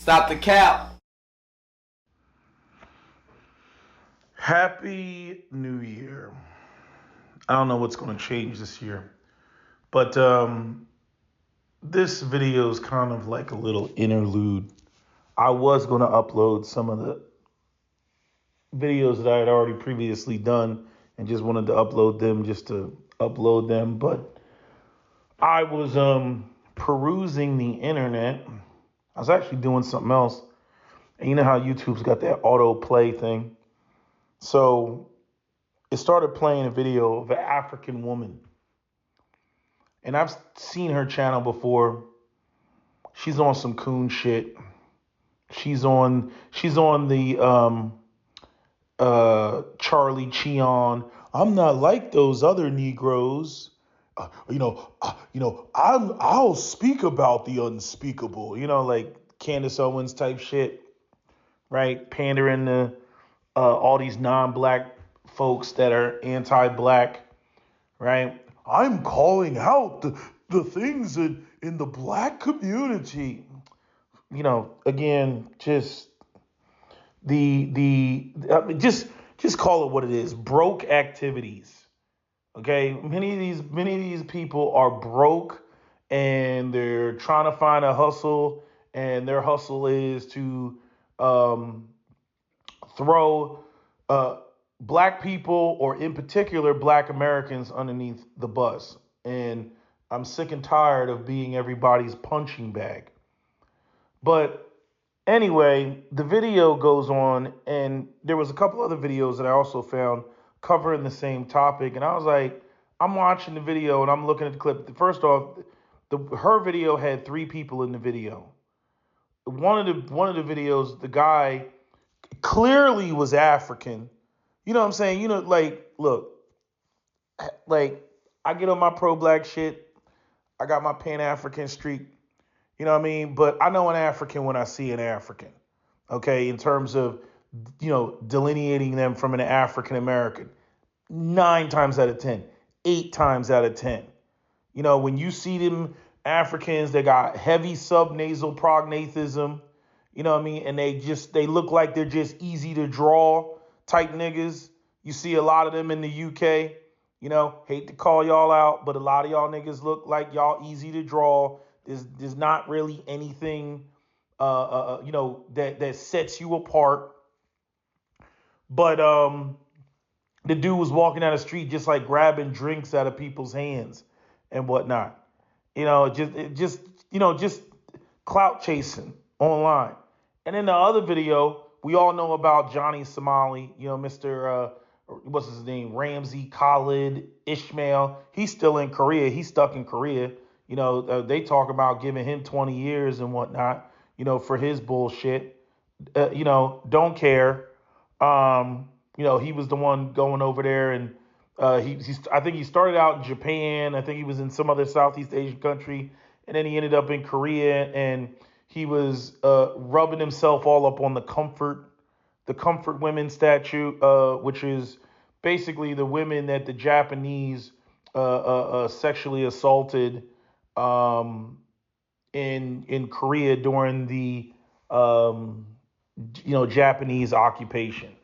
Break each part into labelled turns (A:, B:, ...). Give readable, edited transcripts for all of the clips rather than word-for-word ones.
A: Stop the cap.
B: Happy New Year. I don't know what's going to change this year, but this video is kind of like a little interlude. I was going to upload some of the videos that I had already previously done and just wanted to upload them just to upload them, but I was perusing the internet. I was actually doing something else. And you know how YouTube's got that auto play thing? So it started playing a video of an African woman. And I've seen her channel before. She's on some coon shit. She's on the Charlie Cheon. I'm not like those other Negroes. I'll speak about the unspeakable. Like Candace Owens type shit, right? Pandering to all these non-black folks that are anti-black, right? I'm calling out the things in the black community. Again, just just call it what it is. Broke activities. Okay, many of these people are broke and they're trying to find a hustle, and their hustle is to um, throw black people, or in particular black Americans, underneath the bus. And I'm sick and tired of being everybody's punching bag. But anyway, the video goes on, and there was a couple other videos that I also found covering the same topic. And I was like, I'm watching the video and I'm looking at the clip. First off, her video had three people in the video. One of the videos, the guy clearly was African. You know what I'm saying? Like, look, like, I get on my pro-black shit. I got my Pan-African streak. You know what I mean? But I know an African when I see an African. Okay, in terms of, delineating them from an African American. 9 times out of 10, 8 times out of 10. When you see them Africans, they got heavy subnasal prognathism. You know what I mean? And they look like they're just easy to draw type niggas. You see a lot of them in the UK. Hate to call y'all out, but a lot of y'all niggas look like y'all easy to draw. There's not really anything, that sets you apart. But the dude was walking down the street just like grabbing drinks out of people's hands and whatnot. Just clout chasing online. And in the other video, we all know about Johnny Somali, Mr. What's his name? Ramsey Khalid Ishmael. He's still in Korea. He's stuck in Korea. They talk about giving him 20 years and whatnot, for his bullshit. Don't care. He was the one going over there, and I think he started out in Japan. I think he was in some other Southeast Asian country, and then he ended up in Korea, and he was rubbing himself all up on the comfort women statue, which is basically the women that the Japanese sexually assaulted in Korea during the Japanese occupation.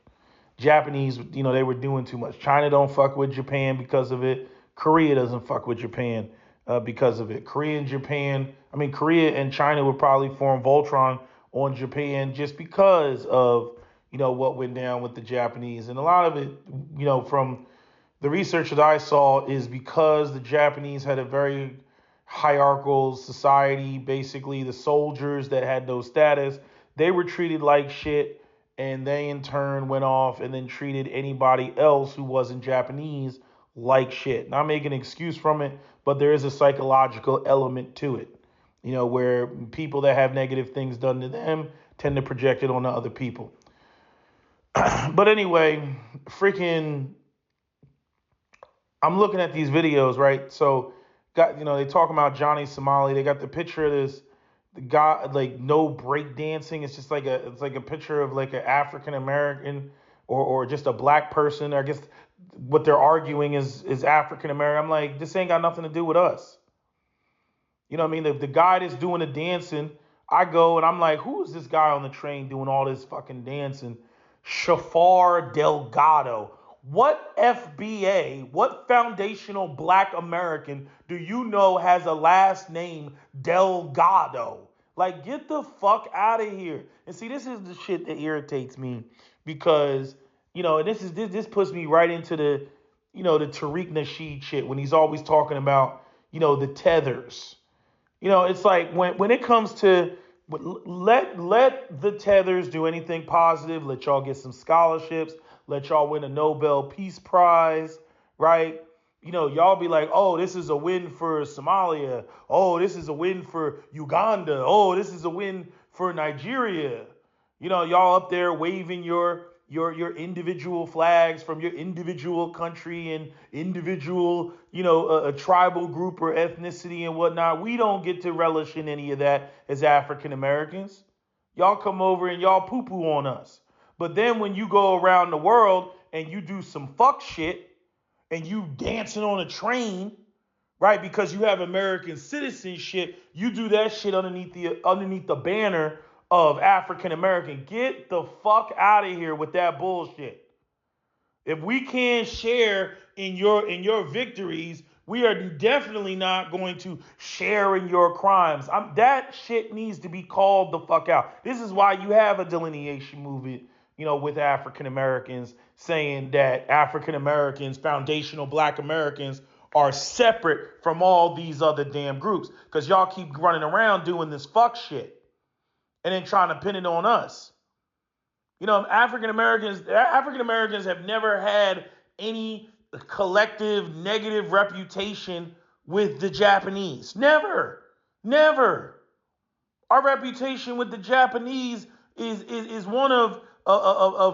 B: Japanese, they were doing too much. China don't fuck with Japan because of it. Korea doesn't fuck with Japan because of it. Korea and China would probably form Voltron on Japan just because of, what went down with the Japanese. And a lot of it, from the research that I saw, is because the Japanese had a very hierarchical society. Basically, the soldiers that had no status, they were treated like shit, and they in turn went off and then treated anybody else who wasn't Japanese like shit. Not making an excuse from it, but there is a psychological element to it, where people that have negative things done to them tend to project it onto other people. But anyway, freaking, I'm looking at these videos, right? So, they talk about Johnny Somali. They got the picture of the guy, like, no break dancing. It's just like a picture of like an African American or just a black person. I guess what they're arguing is African American. I'm like, this ain't got nothing to do with us. You know what I mean? The guy that's doing the dancing, I go and I'm like, who is this guy on the train doing all this fucking dancing? Shafar Delgado. What FBA, what foundational black American do you know has a last name Delgado? Like, get the fuck out of here. And see, this is the shit that irritates me because, and this puts me right into the Tariq Nasheed shit when he's always talking about, the tethers. It's like when it comes to let the tethers do anything positive, let y'all get some scholarships, let y'all win a Nobel Peace Prize, right? Y'all be like, oh, this is a win for Somalia. Oh, this is a win for Uganda. Oh, this is a win for Nigeria. Y'all up there waving your individual flags from your individual country and individual, a tribal group or ethnicity and whatnot. We don't get to relish in any of that as African Americans. Y'all come over and y'all poo-poo on us. But then when you go around the world and you do some fuck shit and you dancing on a train, right? Because you have American citizenship, you do that shit underneath the banner of African American. Get the fuck out of here with that bullshit. If we can't share in your victories, we are definitely not going to share in your crimes. That shit needs to be called the fuck out. This is why you have a delineation movement, with African Americans saying that African Americans, foundational black Americans, are separate from all these other damn groups. Because y'all keep running around doing this fuck shit and then trying to pin it on us. African Americans have never had any collective negative reputation with the Japanese. Never. Never. Our reputation with the Japanese is one of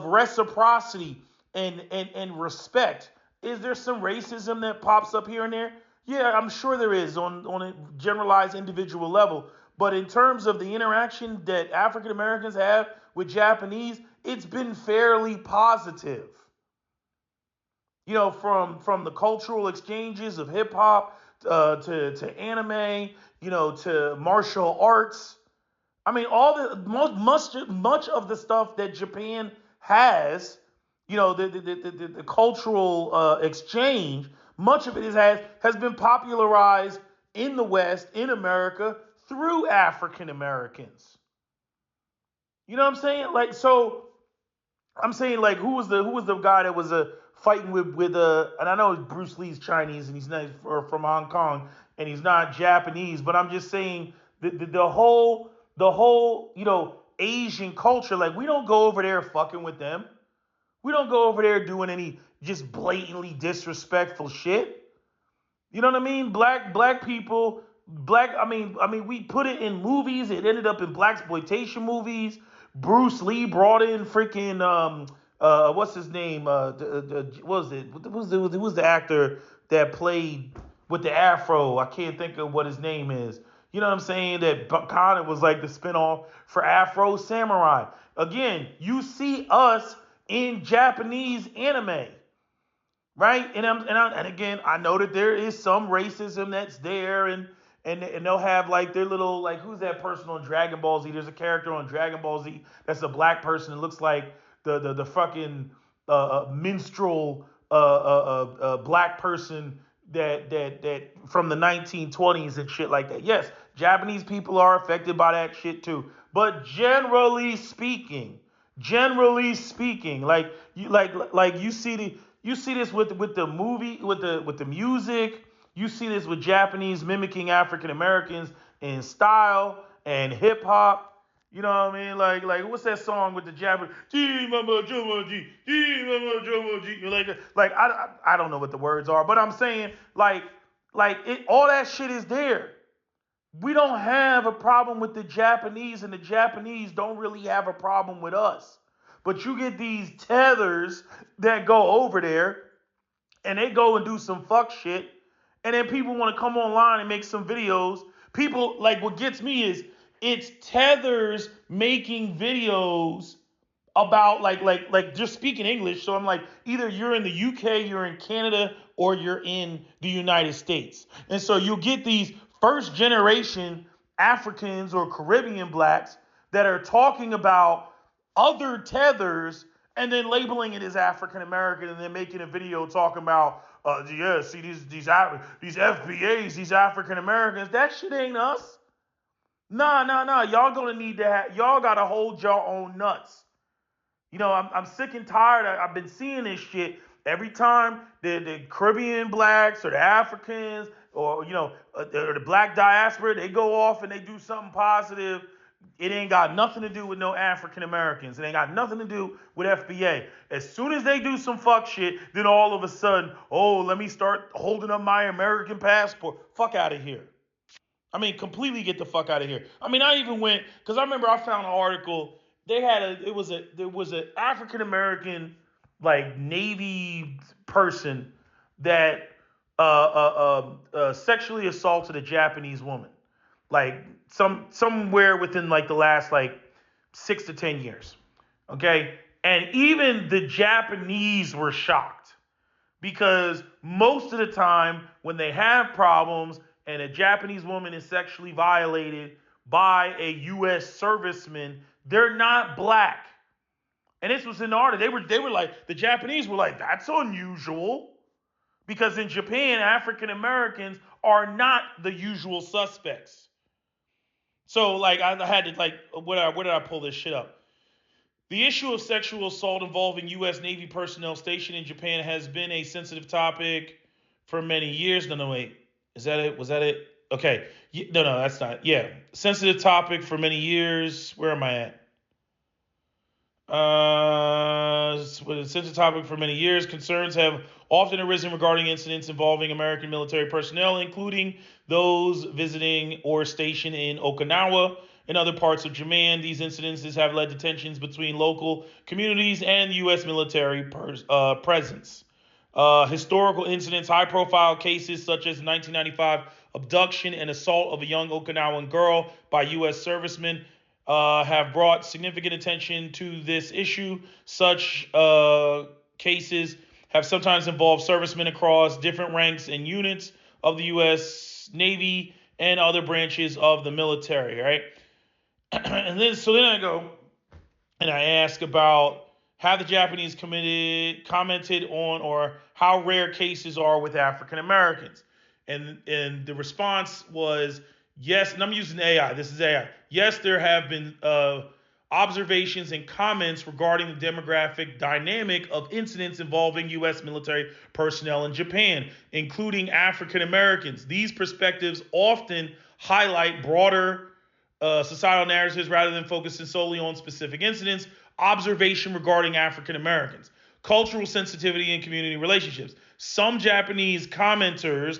B: reciprocity and respect. Is there some racism that pops up here and there? Yeah, I'm sure there is on a generalized individual level. But in terms of the interaction that African Americans have with Japanese, it's been fairly positive. From the cultural exchanges of hip hop to anime, to martial arts. I mean, all the much of the stuff that Japan has, the cultural exchange, much of it has been popularized in the West, in America, through African Americans. You know what I'm saying? Like, so I'm saying, like, who was the guy that was fighting with and I know Bruce Lee's Chinese and he's not from Hong Kong and he's not Japanese, but I'm just saying the whole Asian culture, like, we don't go over there fucking with them. We don't go over there doing any just blatantly disrespectful shit. You know what I mean? Black people, I mean, we put it in movies. It ended up in blaxploitation movies. Bruce Lee brought in freaking what's his name? What was it? Who was the actor that played with the afro? I can't think of what his name is. You know what I'm saying? That kind of was like the spinoff for Afro Samurai. Again, you see us in Japanese anime. Right? And again, I know that there is some racism that's there, and they'll have like their little, like, who's that person on Dragon Ball Z? There's a character on Dragon Ball Z that's a black person that looks like the fucking minstrel black person that from the 1920s and shit like that. Yes, Japanese people are affected by that shit too, but generally speaking, like you see this with the movie, with the music. You see this with Japanese mimicking African Americans in style and hip hop. You know what I mean? Like what's that song with the Japanese? Like I don't know what the words are, but I'm saying like it, all that shit is there. We don't have a problem with the Japanese, and the Japanese don't really have a problem with us. But you get these tethers that go over there and they go and do some fuck shit, and then people want to come online and make some videos. People, like, what gets me is it's tethers making videos about like just speaking English. So I'm like, either you're in the UK, you're in Canada, or you're in the United States. And so you get these first generation Africans or Caribbean blacks that are talking about other tethers and then labeling it as African American and then making a video talking about, yeah, see these FBAs, these African Americans. That shit ain't us. Nah. Y'all gonna need to have. Y'all gotta hold your own nuts. I'm sick and tired. I've been seeing this shit every time the Caribbean blacks or the Africans or or the black diaspora, they go off and they do something positive. It ain't got nothing to do with no African Americans. It ain't got nothing to do with FBA. As soon as they do some fuck shit, then all of a sudden, oh, let me start holding up my American passport. Fuck out of here. I mean, completely get the fuck out of here. I mean, I even went because I remember I found an article. There was a African American like Navy person that sexually assaulted a Japanese woman, like somewhere within like the last like 6 to 10 years. Okay, and even the Japanese were shocked because most of the time when they have problems and a Japanese woman is sexually violated by a U.S. serviceman, they're not black. And this was in the article. They were like, the Japanese were like, that's unusual. Because in Japan, African Americans are not the usual suspects. So like I had to like, where did I pull this shit up? The issue of sexual assault involving U.S. Navy personnel stationed in Japan has been a sensitive topic for many years. No, wait. Is that it? Was that it? Okay. No, that's not. Yeah. Sensitive topic for many years. Where am I at? Sensitive topic for many years. Concerns have often arisen regarding incidents involving American military personnel, including those visiting or stationed in Okinawa and other parts of Japan. These incidences have led to tensions between local communities and U.S. military presence. Historical incidents, high-profile cases such as the 1995 abduction and assault of a young Okinawan girl by U.S. servicemen have brought significant attention to this issue. Such cases have sometimes involved servicemen across different ranks and units of the U.S. Navy and other branches of the military, right? And then I go and I ask about have the Japanese commented on or how rare cases are with African Americans. And the response was yes, and I'm using AI. This is AI. Yes, there have been observations and comments regarding the demographic dynamic of incidents involving U.S. military personnel in Japan, including African Americans. These perspectives often highlight broader societal narratives rather than focusing solely on specific incidents. Observation regarding African Americans, cultural sensitivity and community relationships. Some Japanese commentators,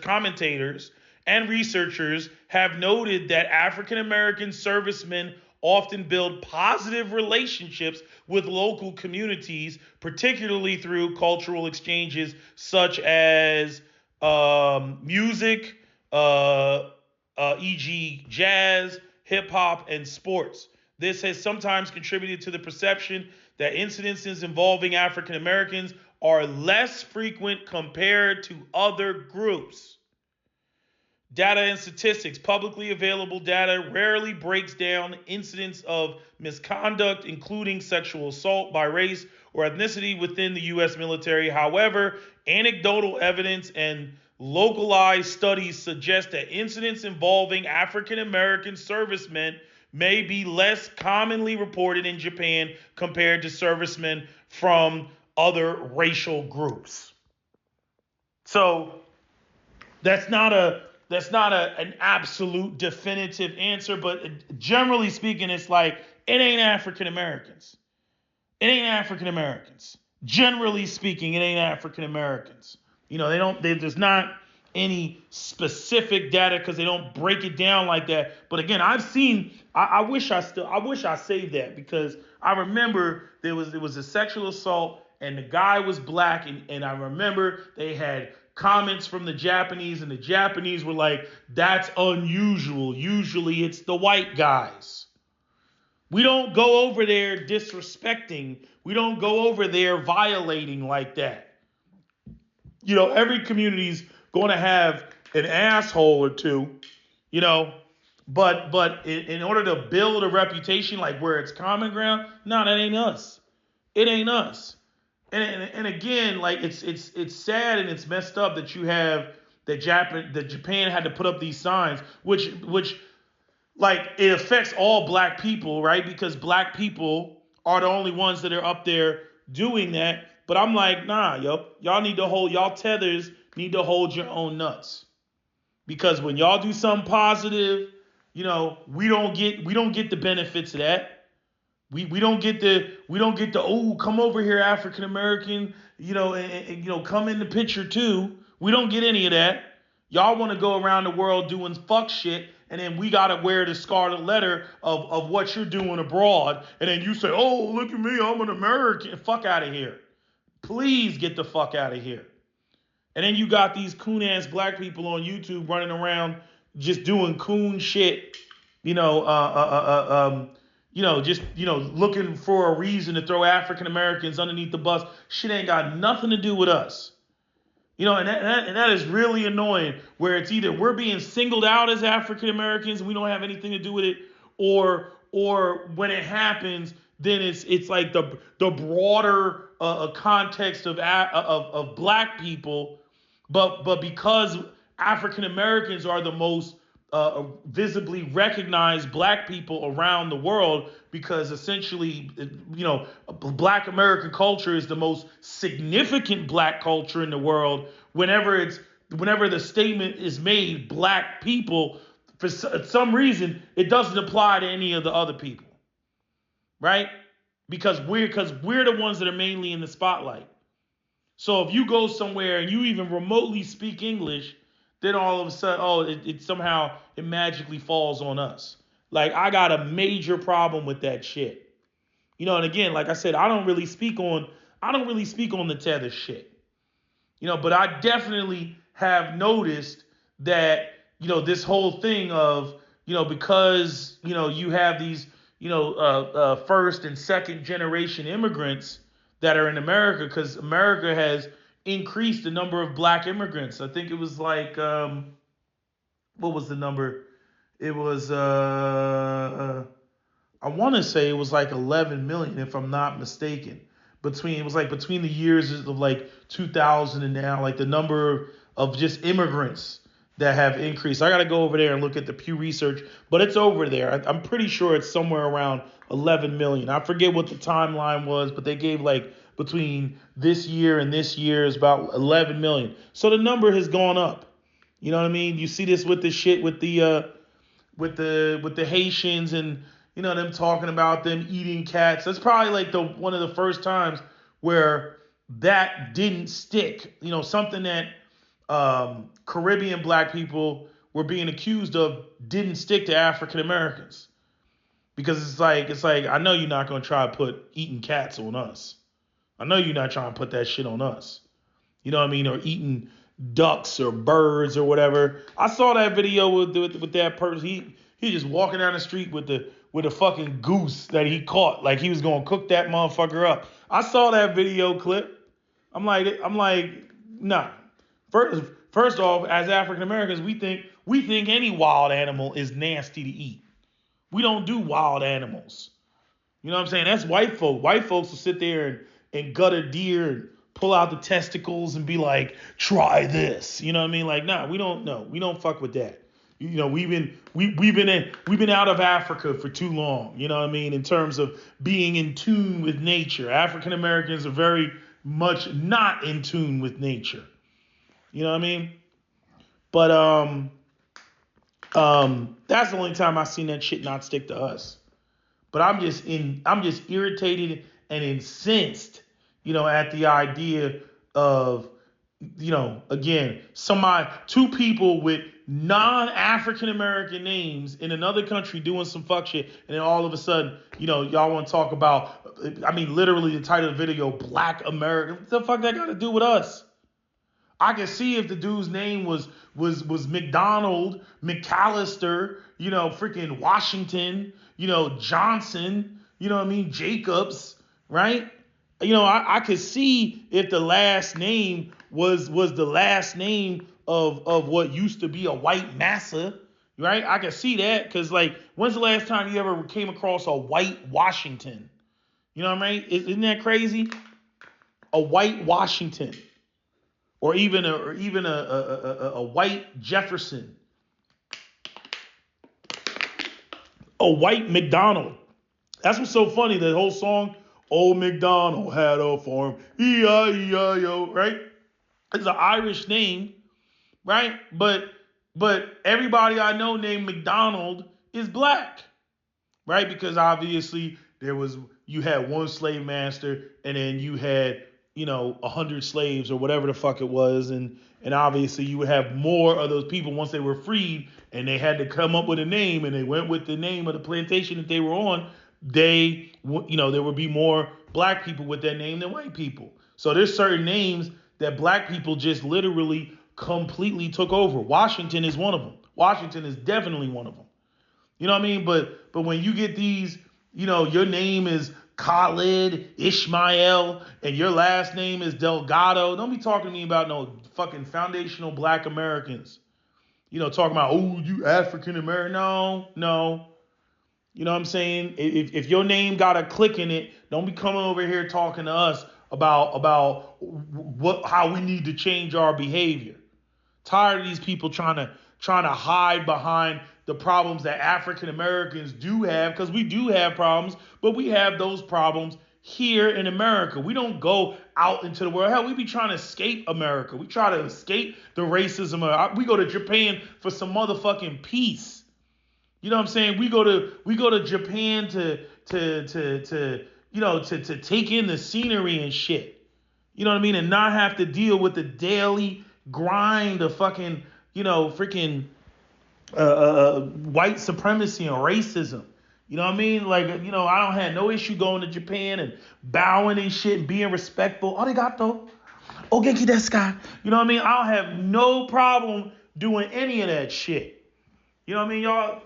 B: and researchers have noted that African American servicemen often build positive relationships with local communities, particularly through cultural exchanges such as music, e.g., jazz, hip hop, and sports. This has sometimes contributed to the perception that incidences involving African Americans are less frequent compared to other groups. Data and statistics. Publicly available data rarely breaks down incidents of misconduct, including sexual assault by race or ethnicity within the U.S. military. However, anecdotal evidence and localized studies suggest that incidents involving African American servicemen may be less commonly reported in Japan compared to servicemen from other racial groups. So that's not an absolute definitive answer, but generally speaking, it's like it ain't African Americans. It ain't African Americans. Generally speaking, it ain't African Americans. There's not any specific data because they don't break it down like that. But again, I've seen. I wish I saved that because I remember there was a sexual assault and the guy was black and I remember they had comments from the Japanese and the Japanese were like, that's unusual. Usually it's the white guys. We don't go over there disrespecting. We don't go over there violating like that. Every community's going to have an asshole or two, But in order to build a reputation like where it's common ground, no, that ain't us. It ain't us. And again, like it's sad and it's messed up that you have that Japan had to put up these signs, which like it affects all black people, right? Because black people are the only ones that are up there doing that. But I'm like, nah, y'all need to hold y'all tethers need to hold your own nuts. Because when y'all do something positive, we don't get the benefits of that. We don't get the oh, come over here, African American, and come in the picture too. We don't get any of that. Y'all want to go around the world doing fuck shit, and then we gotta wear the scarlet letter of what you're doing abroad, and then you say, oh, look at me, I'm an American. Fuck out of here. Please get the fuck out of here. And then you got these coon ass black people on YouTube running around just doing coon shit, just looking for a reason to throw African Americans underneath the bus. Shit ain't got nothing to do with us. And that is really annoying. Where it's either we're being singled out as African Americans, and we don't have anything to do with it, or when it happens, then it's like the broader context of black people, but because African Americans are the most visibly recognized black people around the world, because essentially, black American culture is the most significant black culture in the world. Whenever the statement is made, black people, for some reason, it doesn't apply to any of the other people, right? Because we're the ones that are mainly in the spotlight. So if you go somewhere and you even remotely speak English, then all of a sudden, it somehow it magically falls on us. Like, I got a major problem with that shit. And again, like I said, I don't really speak on the tether shit. But I definitely have noticed that, this whole thing of, because, you have these, first and second generation immigrants that are in America, because America has increased the number of black immigrants. I think it was like, what was the number? It was, I want to say it was like 11 million, if I'm not mistaken. Between the years of like 2000 and now, like the number of just immigrants that have increased. I got to go over there and look at the Pew Research, but it's over there. I'm pretty sure it's somewhere around 11 million. I forget what the timeline was, but they gave like between this year and this year is about 11 million. So the number has gone up. You know what I mean? You see this with the shit with the Haitians, and them talking about them eating cats. That's probably like one of the first times where that didn't stick. Something that Caribbean black people were being accused of didn't stick to African Americans, because it's like I know you're not gonna try to put eating cats on us. I know you're not trying to put that shit on us. You know what I mean? Or eating ducks or birds or whatever. I saw that video with that person. He just walking down the street with a fucking goose that he caught, like he was gonna cook that motherfucker up. I saw that video clip. I'm like, nah. First off, as African Americans, we think any wild animal is nasty to eat. We don't do wild animals. You know what I'm saying? That's white folk. White folks will sit there and gut a deer and pull out the testicles and be like, try this. You know what I mean? Like, nah, we don't fuck with that. We've been out of Africa for too long. You know what I mean? In terms of being in tune with nature, African Americans are very much not in tune with nature. You know what I mean? But that's the only time I've seen that shit not stick to us. But I'm just irritated and incensed, at the idea of, again, two people with non-African American names in another country doing some fuck shit, and then all of a sudden, y'all want to talk about, literally the title of the video, Black American. What the fuck that got to do with us? I can see if the dude's name was McDonald, McAllister, freaking Washington, Johnson, Jacobs, right? I could see if the last name was the last name of what used to be a white massa, right? I can see that because, like, when's the last time you ever came across a white Washington? You know what I mean? Isn't that crazy? A white Washington, or even a white Jefferson, a white McDonald. That's what's so funny. The whole song, "Old MacDonald had a farm, E-I-E-I-O," right? It's an Irish name, right? But everybody I know named McDonald is black, right? Because obviously you had one slave master, and then you had 100 slaves or whatever the fuck it was, and obviously you would have more of those people once they were freed, and they had to come up with a name, and they went with the name of the plantation that they were on. There would be more black people with that name than white people. So there's certain names that black people just literally completely took over. Washington is one of them. Washington is definitely one of them. You know what I mean? But when you get these, your name is Khalid Ishmael and your last name is Delgado, don't be talking to me about no fucking foundational black Americans. Talking about, oh, you African American. No. You know what I'm saying? If your name got a click in it, don't be coming over here talking to us about how we need to change our behavior. Tired of these people trying to hide behind the problems that African Americans do have, because we do have problems, but we have those problems here in America. We don't go out into the world. Hell, we be trying to escape America. We try to escape the racism. We go to Japan for some motherfucking peace. You know what I'm saying? We go to Japan to take in the scenery and shit. You know what I mean? And not have to deal with the daily grind of fucking, freaking white supremacy and racism. You know what I mean? Like, I don't have no issue going to Japan and bowing and shit and being respectful. Arigato. Ogenki desu ka? You know what I mean? I don't have no problem doing any of that shit. You know what I mean? Y'all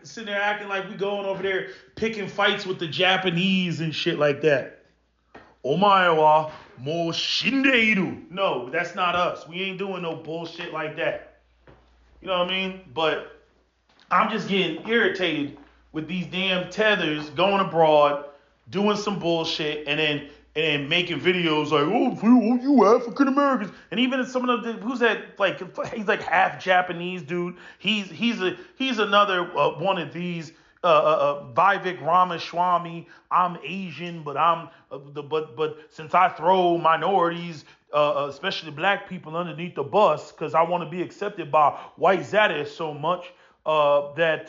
B: sitting there acting like we going over there picking fights with the Japanese and shit like that. Omae wa mo shindeiru. No, that's not us. We ain't doing no bullshit like that. You know what I mean? But I'm just getting irritated with these damn tethers going abroad, doing some bullshit, and then making videos like, oh, you African Americans, and even some of the who's that, like, he's like half Japanese dude. He's another one of these Vivek Ramaswamy. I'm Asian, but but since I throw minorities, especially black people, underneath the bus because I want to be accepted by white Zadis so much that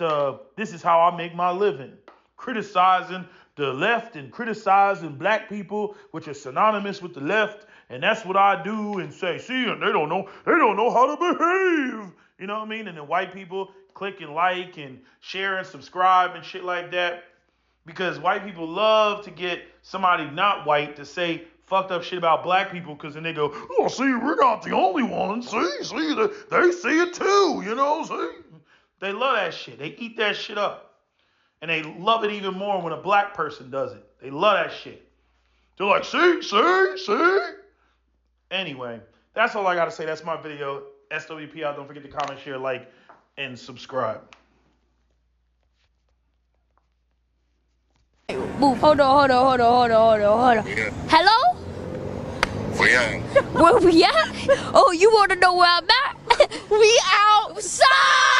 B: this is how I make my living, criticizing the left and criticizing black people, which is synonymous with the left, and that's what I do, and say, see, and they don't know how to behave. You know what I mean? And then white people click and like and share and subscribe and shit like that, because white people love to get somebody not white to say fucked up shit about black people, because then they go, oh, see, we're not the only ones. See, they see it too, see? They love that shit. They eat that shit up. And they love it even more when a black person does it. They love that shit. They're like, see? Anyway, that's all I got to say. That's my video. SWP out. Don't forget to comment, share, like, and subscribe.
A: Move. Hold on.
C: Yeah.
A: Hello?
C: Where you at?
A: Where we at? Oh, you want to know where I'm at? We outside!